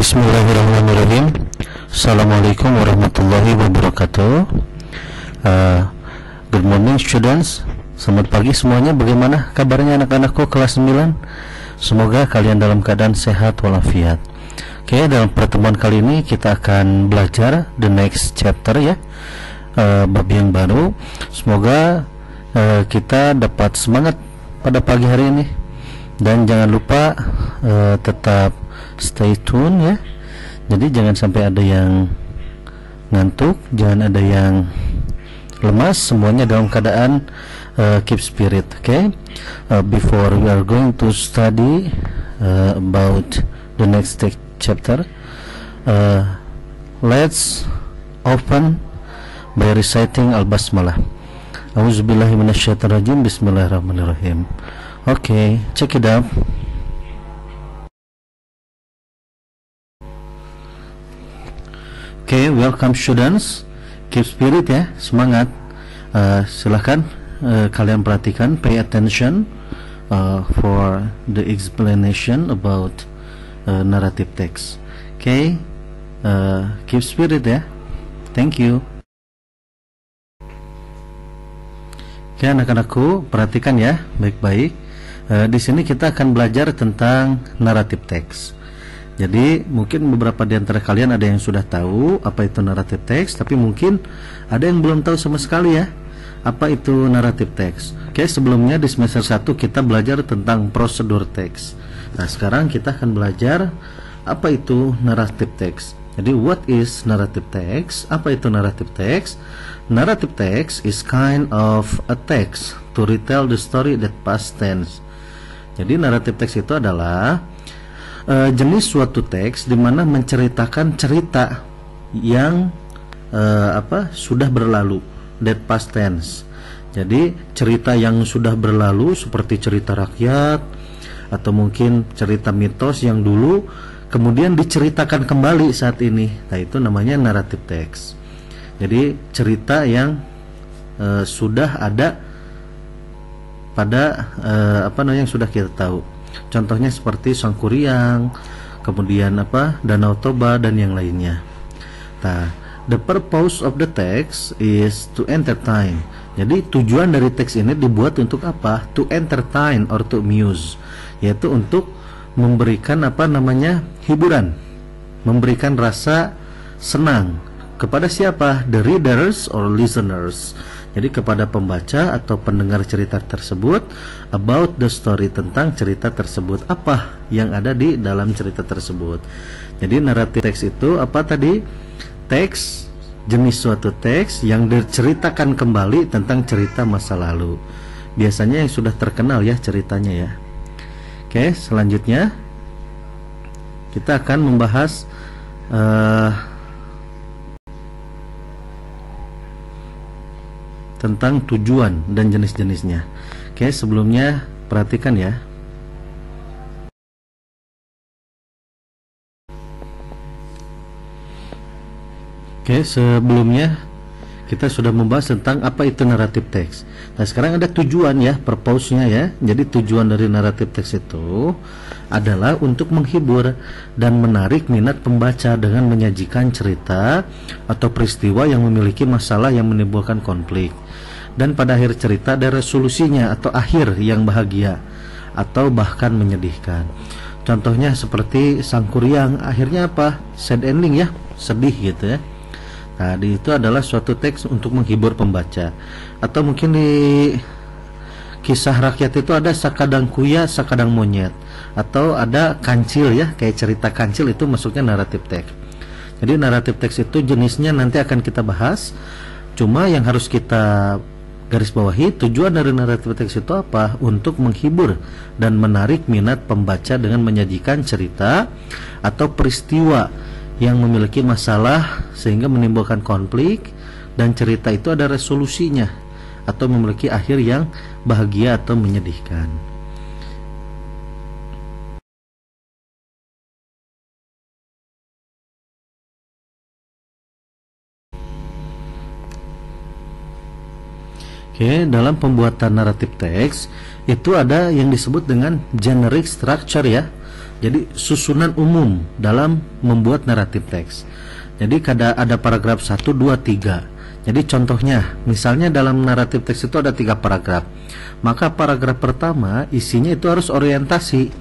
Bismillahirrahmanirrahim. Assalamualaikum warahmatullahi wabarakatuh. Good morning students. Selamat pagi semuanya. Bagaimana kabarnya anak-anakku kelas 9? Semoga kalian dalam keadaan sehat walafiat. Oke, dalam pertemuan kali ini kita akan belajar the next chapter ya, bab yang baru. Semoga kita dapat semangat pada pagi hari ini. Dan jangan lupa tetap stay tune ya. Jadi jangan sampai ada yang ngantuk, jangan ada yang lemas, semuanya dalam keadaan keep spirit. Okay? Before we are going to study about the next chapter, let's open by reciting Al-Basmalah. A'udzubillahi minasyaitonirrajim. Bismillahirrahmanirrahim. Okay, check it out. Okay, welcome students. Keep spirit ya, semangat. Silahkan kalian perhatikan, pay attention for the explanation about narrative text. Okay, keep spirit ya. Thank you. Oke, anak-anakku, perhatikan ya, baik-baik. Di sini kita akan belajar tentang narrative text. Jadi mungkin beberapa di antara kalian ada yang sudah tahu apa itu narrative text, tapi mungkin ada yang belum tahu sama sekali ya apa itu narrative text. Oke, sebelumnya di semester 1 kita belajar tentang prosedur text. Nah, sekarang kita akan belajar apa itu narrative text. Jadi what is narrative text? Apa itu narrative text? Narrative text is kind of a text to retell the story that past tense. Jadi narrative text itu adalah jenis suatu teks di mana menceritakan cerita yang sudah berlalu, that past tense. Jadi cerita yang sudah berlalu seperti cerita rakyat atau mungkin cerita mitos yang dulu kemudian diceritakan kembali saat ini. Nah, itu namanya narrative text. Jadi cerita yang sudah ada pada yang sudah kita tahu. Contohnya seperti Sangkuriang, kemudian Danau Toba dan yang lainnya. Nah, the purpose of the text is to entertain. Jadi tujuan dari teks ini dibuat untuk apa? To entertain or to amuse, yaitu untuk memberikan hiburan, memberikan rasa senang kepada siapa? The readers or listeners. Jadi kepada pembaca atau pendengar cerita tersebut, about the story, tentang cerita tersebut, apa yang ada di dalam cerita tersebut. Jadi narrative text itu apa tadi? Teks, jenis suatu teks yang diceritakan kembali tentang cerita masa lalu. Biasanya yang sudah terkenal ya ceritanya ya. Oke, selanjutnya kita akan membahas tentang tujuan dan jenis-jenisnya. Oke, sebelumnya perhatikan ya. Oke, sebelumnya kita sudah membahas tentang apa itu narrative text. Nah, sekarang ada tujuan ya, purpose-nya ya. Jadi tujuan dari narrative text itu adalah untuk menghibur dan menarik minat pembaca dengan menyajikan cerita atau peristiwa yang memiliki masalah yang menimbulkan konflik. Dan pada akhir cerita ada resolusinya atau akhir yang bahagia atau bahkan menyedihkan. Contohnya seperti Sangkuriang, akhirnya apa? Sad ending ya, sedih gitu ya. Nah, itu adalah suatu teks untuk menghibur pembaca. Atau mungkin di kisah rakyat itu ada Sakadang Kuya, Sakadang Monyet, atau ada Kancil ya, kayak cerita Kancil, itu masuknya naratif teks. Jadi naratif teks itu jenisnya nanti akan kita bahas. Cuma yang harus kita garis bawahi, tujuan dari naratif teks itu apa? Untuk menghibur dan menarik minat pembaca dengan menyajikan cerita atau peristiwa yang memiliki masalah sehingga menimbulkan konflik, dan cerita itu ada resolusinya atau memiliki akhir yang bahagia atau menyedihkan. Oke, dalam pembuatan naratif teks itu ada yang disebut dengan generic structure ya. Jadi susunan umum dalam membuat naratif teks. Jadi ada paragraf 1, 2, 3. Jadi contohnya, misalnya dalam naratif teks itu ada 3 paragraf. Maka paragraf pertama isinya itu harus orientasi.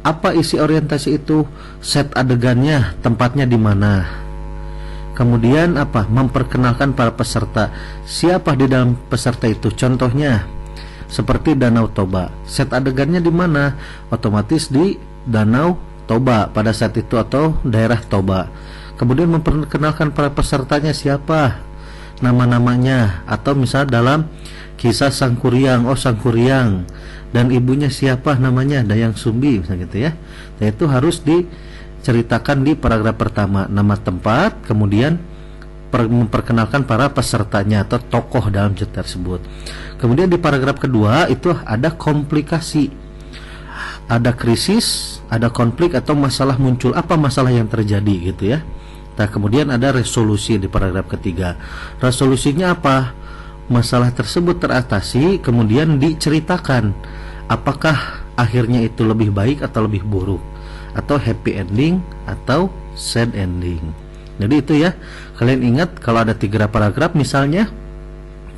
Apa isi orientasi itu? Set adegannya, tempatnya di mana. Kemudian apa? Memperkenalkan para peserta. Siapa di dalam peserta itu? Contohnya seperti Danau Toba. Set adegannya di mana? Otomatis di Danau Toba pada saat itu atau daerah Toba. Kemudian memperkenalkan para pesertanya siapa, nama-namanya, atau misal dalam kisah Sangkuriang, Sangkuriang dan ibunya siapa namanya, Dayang Sumbi misalnya gitu ya. Nah, itu harus diceritakan di paragraf pertama, nama tempat, kemudian memperkenalkan para pesertanya atau tokoh dalam cerita tersebut. Kemudian di paragraf kedua itu ada komplikasi, ada krisis, ada konflik atau masalah muncul, apa masalah yang terjadi gitu ya. Nah, kemudian ada resolusi di paragraf ketiga. Resolusinya apa? Masalah tersebut teratasi, kemudian diceritakan apakah akhirnya itu lebih baik atau lebih buruk, atau happy ending atau sad ending. Jadi itu ya, kalian ingat kalau ada 3 paragraf misalnya,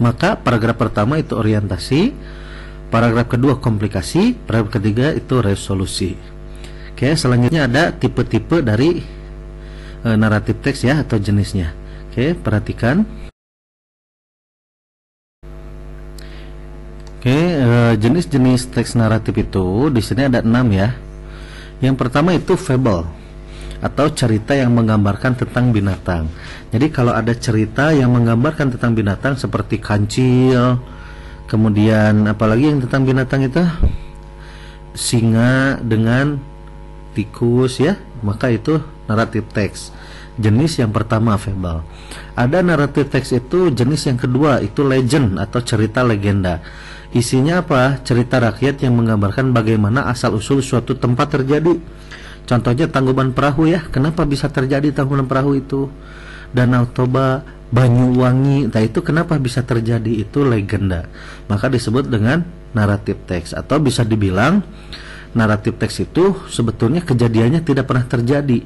maka paragraf pertama itu orientasi, paragraf kedua komplikasi, paragraf ketiga itu resolusi. Oke, selanjutnya ada tipe-tipe dari naratif teks ya, atau jenisnya. Oke, perhatikan. Oke, jenis-jenis teks naratif itu di sini ada 6 ya. Yang pertama itu fable atau cerita yang menggambarkan tentang binatang. Jadi kalau ada cerita yang menggambarkan tentang binatang seperti kancil, kemudian apalagi yang tentang binatang itu, singa dengan tikus ya, maka itu naratif teks. Jenis yang pertama fable. Ada naratif teks itu jenis yang kedua itu legend atau cerita legenda. Isinya apa? Cerita rakyat yang menggambarkan bagaimana asal usul suatu tempat terjadi. Contohnya Tangkuban Perahu ya. Kenapa bisa terjadi Tangkuban Perahu itu? Danau Toba, Banyuwangi. Nah, itu kenapa bisa terjadi? Itu legenda. Maka disebut dengan naratif teks. Atau bisa dibilang naratif teks itu sebetulnya kejadiannya tidak pernah terjadi,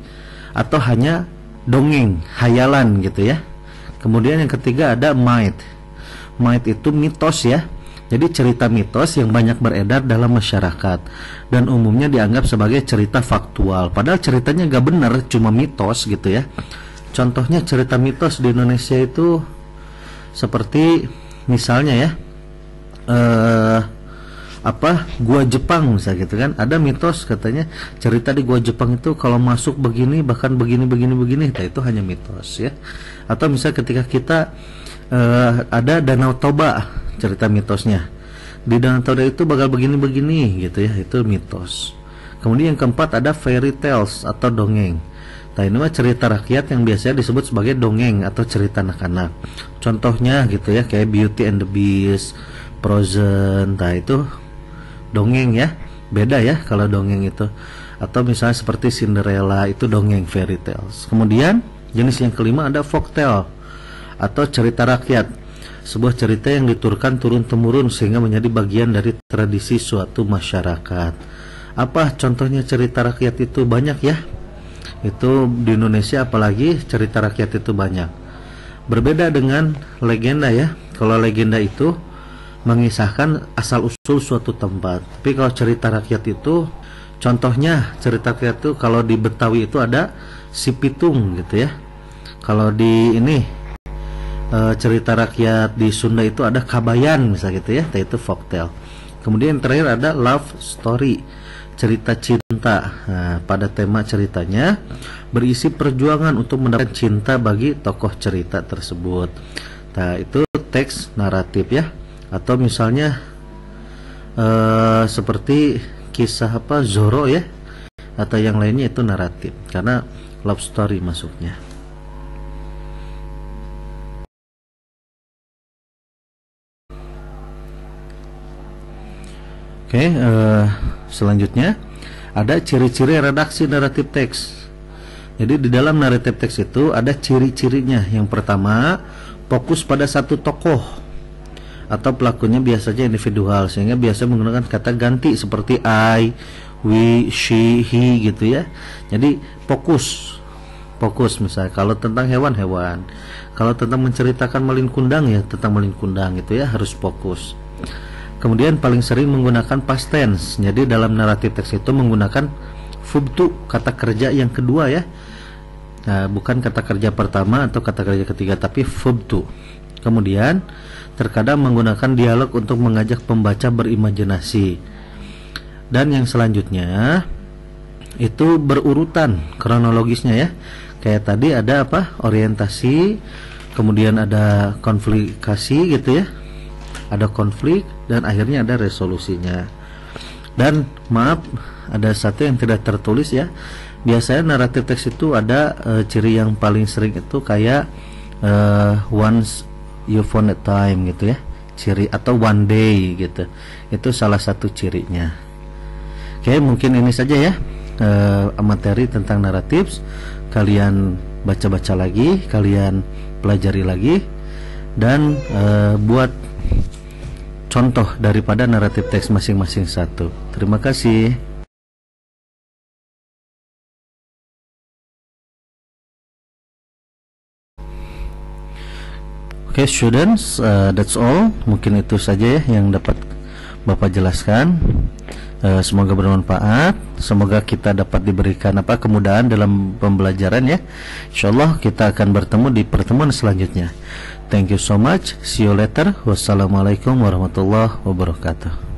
atau hanya dongeng, hayalan gitu ya. Kemudian yang ketiga ada myth. Myth itu mitos ya. Jadi cerita mitos yang banyak beredar dalam masyarakat dan umumnya dianggap sebagai cerita faktual. Padahal ceritanya gak benar, cuma mitos gitu ya. Contohnya cerita mitos di Indonesia itu seperti misalnya ya, Gua Jepang misalnya gitu kan. Ada mitos katanya cerita di Gua Jepang itu kalau masuk begini bahkan begini. Nah, itu hanya mitos ya. Atau misalnya ketika kita ada Danau Toba, cerita mitosnya di Danau Toba itu bakal begini gitu ya, itu mitos. Kemudian yang keempat ada fairy tales atau dongeng. Nah, ini mah cerita rakyat yang biasanya disebut sebagai dongeng atau cerita anak-anak. Contohnya gitu ya, kayak Beauty and the Beast, Frozen. Nah, itu dongeng ya, beda ya kalau dongeng itu. Atau misalnya seperti Cinderella, itu dongeng, fairy tales. Kemudian jenis yang kelima ada folktale atau cerita rakyat, sebuah cerita yang diturunkan turun-temurun sehingga menjadi bagian dari tradisi suatu masyarakat. Apa contohnya cerita rakyat itu? Banyak ya. Itu di Indonesia apalagi cerita rakyat itu banyak. Berbeda dengan legenda ya. Kalau legenda itu mengisahkan asal-usul suatu tempat. Tapi kalau cerita rakyat itu, contohnya cerita rakyat itu kalau di Betawi itu ada si Pitung gitu ya. Kalau di ini cerita rakyat di Sunda itu ada Kabayan misalnya gitu ya. Nah, itu folktale. Kemudian yang terakhir ada love story, cerita cinta. Nah, pada tema ceritanya berisi perjuangan untuk mendapatkan cinta bagi tokoh cerita tersebut. Nah, itu teks naratif ya. Atau misalnya seperti kisah Zorro ya, atau yang lainnya itu naratif karena love story masuknya. Oke, selanjutnya ada ciri-ciri redaksi naratif teks. Jadi di dalam naratif teks itu ada ciri-cirinya. Yang pertama, fokus pada satu tokoh atau pelakunya biasanya individual, sehingga biasa menggunakan kata ganti seperti I, we, she, he gitu ya. Jadi fokus misalnya kalau tentang hewan, kalau tentang menceritakan malin kundang ya tentang malin kundang gitu ya, harus fokus. Kemudian paling sering menggunakan past tense. Jadi dalam naratif teks itu menggunakan verb to, kata kerja yang kedua ya. Nah, bukan kata kerja pertama atau kata kerja ketiga, tapi verb to. Kemudian terkadang menggunakan dialog untuk mengajak pembaca berimajinasi. Dan yang selanjutnya itu berurutan kronologisnya ya. Kayak tadi ada apa? Orientasi, kemudian ada konflikasi gitu ya. Ada konflik dan akhirnya ada resolusinya. Dan maaf, ada satu yang tidak tertulis ya. Biasanya naratif teks itu ada ciri yang paling sering itu kayak once you found a time gitu ya, ciri, atau one day gitu. Itu salah satu cirinya. Oke, mungkin ini saja ya materi tentang naratif. Kalian baca-baca lagi, kalian pelajari lagi, dan buat contoh daripada naratif teks masing-masing satu. Terima kasih. Oke, students, that's all. Mungkin itu saja ya yang dapat Bapak jelaskan. Semoga bermanfaat. Semoga kita dapat diberikan kemudahan dalam pembelajaran ya. Insyaallah kita akan bertemu di pertemuan selanjutnya. Thank you so much. See you later. Wassalamualaikum warahmatullahi wabarakatuh.